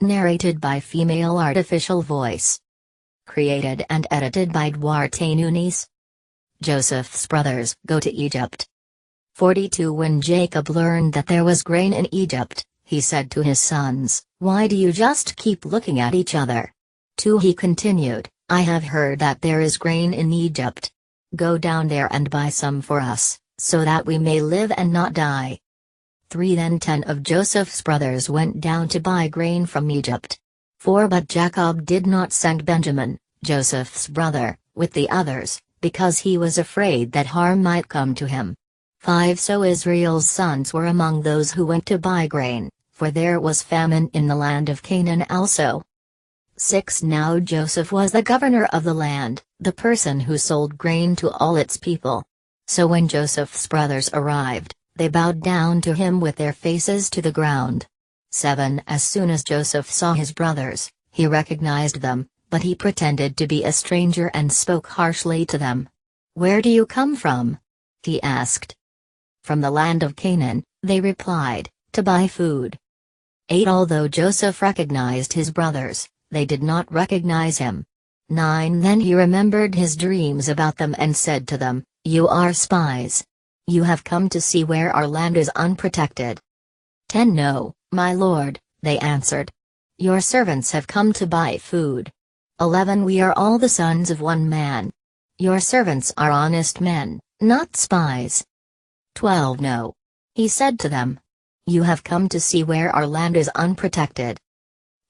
Narrated by female artificial voice. Created and edited by Duarte Nunes. Joseph's brothers go to Egypt. 42 When Jacob learned that there was grain in Egypt, he said to his sons, "Why do you just keep looking at each other?" 2 He continued, "I have heard that there is grain in Egypt. Go down there and buy some for us, so that we may live and not die." 3 Then 10 of Joseph's brothers went down to buy grain from Egypt. 4 But Jacob did not send Benjamin, Joseph's brother, with the others, because he was afraid that harm might come to him. 5 So Israel's sons were among those who went to buy grain, for there was famine in the land of Canaan also. 6 Now Joseph was the governor of the land, the person who sold grain to all its people. So when Joseph's brothers arrived, they bowed down to him with their faces to the ground. 7 As soon as Joseph saw his brothers, he recognized them, but he pretended to be a stranger and spoke harshly to them. "Where do you come from?" he asked. "From the land of Canaan," they replied, "to buy food." 8 Although Joseph recognized his brothers, they did not recognize him. 9 Then he remembered his dreams about them and said to them, "You are spies. You have come to see where our land is unprotected." 10 "No, my lord," they answered. "Your servants have come to buy food." 11 "We are all the sons of one man. Your servants are honest men, not spies." 12 "No." He said to them. "You have come to see where our land is unprotected."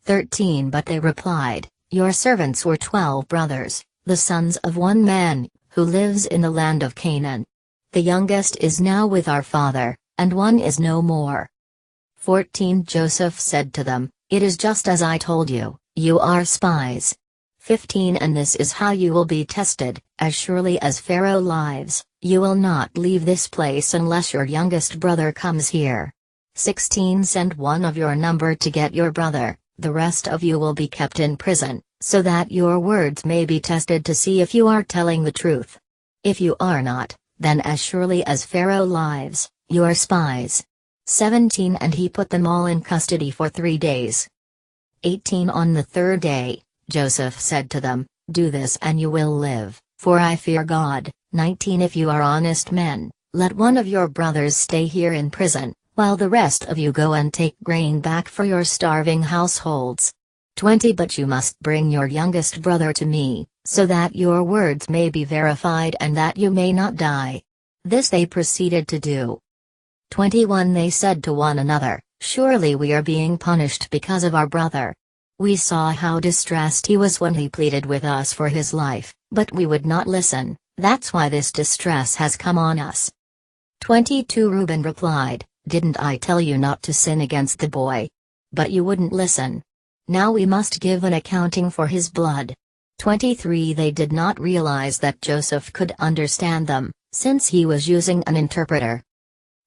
13 But they replied, "Your servants were 12 brothers, the sons of one man, who lives in the land of Canaan. The youngest is now with our father, and one is no more." 14 Joseph said to them, "It is just as I told you, you are spies." 15 And this is how you will be tested, as surely as Pharaoh lives, you will not leave this place unless your youngest brother comes here. 16 Send one of your number to get your brother, the rest of you will be kept in prison, so that your words may be tested to see if you are telling the truth. If you are not, then as surely as Pharaoh lives, you are spies. 17 And he put them all in custody for 3 days. 18 On the 3rd day, Joseph said to them, "Do this and you will live, for I fear God." 19 If you are honest men, let one of your brothers stay here in prison, while the rest of you go and take grain back for your starving households. 20 But you must bring your youngest brother to me, so that your words may be verified and that you may not die. This they proceeded to do. 21 They said to one another, "Surely we are being punished because of our brother. We saw how distressed he was when he pleaded with us for his life, but we would not listen, that's why this distress has come on us." 22 Reuben replied, "Didn't I tell you not to sin against the boy? But you wouldn't listen. Now we must give an accounting for his blood." 23 They did not realize that Joseph could understand them, since he was using an interpreter.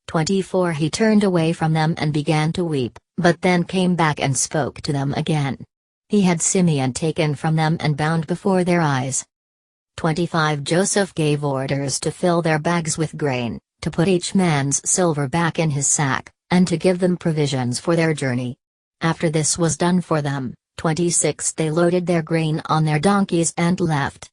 24 He turned away from them and began to weep, but then came back and spoke to them again. He had Simeon taken from them and bound before their eyes. 25 Joseph gave orders to fill their bags with grain, to put each man's silver back in his sack, and to give them provisions for their journey. After this was done for them, 26 They loaded their grain on their donkeys and left.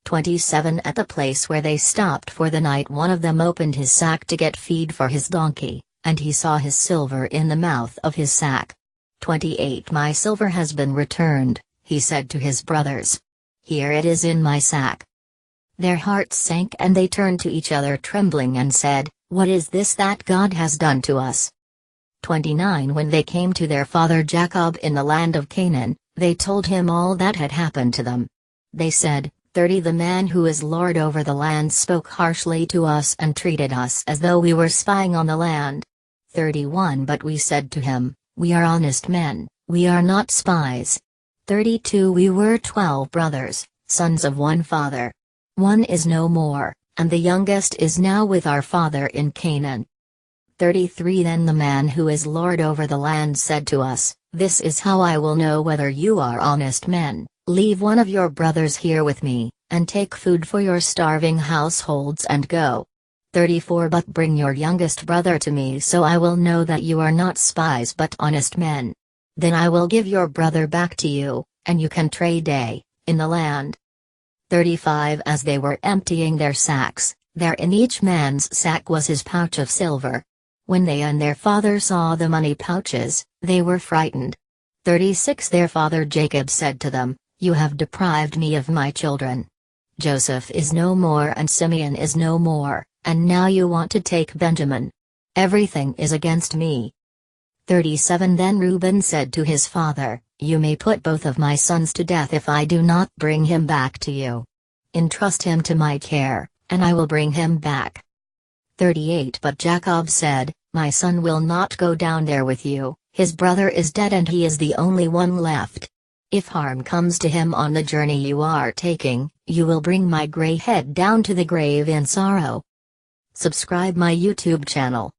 27 At the place where they stopped for the night one of them opened his sack to get feed for his donkey, and he saw his silver in the mouth of his sack. 28 My silver has been returned, he said to his brothers. Here it is in my sack. Their hearts sank and they turned to each other trembling and said, "What is this that God has done to us?" 29 When they came to their father Jacob in the land of Canaan, they told him all that had happened to them. They said, 30 The man who is lord over the land spoke harshly to us and treated us as though we were spying on the land. 31 But we said to him, "We are honest men, we are not spies." 32 We were 12 brothers, sons of one father. One is no more, and the youngest is now with our father in Canaan. 33 Then the man who is lord over the land said to us, "This is how I will know whether you are honest men. Leave one of your brothers here with me, and take food for your starving households and go." 34 But bring your youngest brother to me so I will know that you are not spies but honest men. Then I will give your brother back to you, and you can trade in the land. 35 As they were emptying their sacks, there in each man's sack was his pouch of silver. When they and their father saw the money pouches, they were frightened. 36 Their father Jacob said to them, "You have deprived me of my children. Joseph is no more and Simeon is no more, and now you want to take Benjamin. Everything is against me." 37 Then Reuben said to his father, "You may put both of my sons to death if I do not bring him back to you. Entrust him to my care, and I will bring him back." 38 But Jacob said, "My son will not go down there with you, his brother is dead and he is the only one left. If harm comes to him on the journey you are taking, you will bring my gray head down to the grave in sorrow." Subscribe my YouTube channel.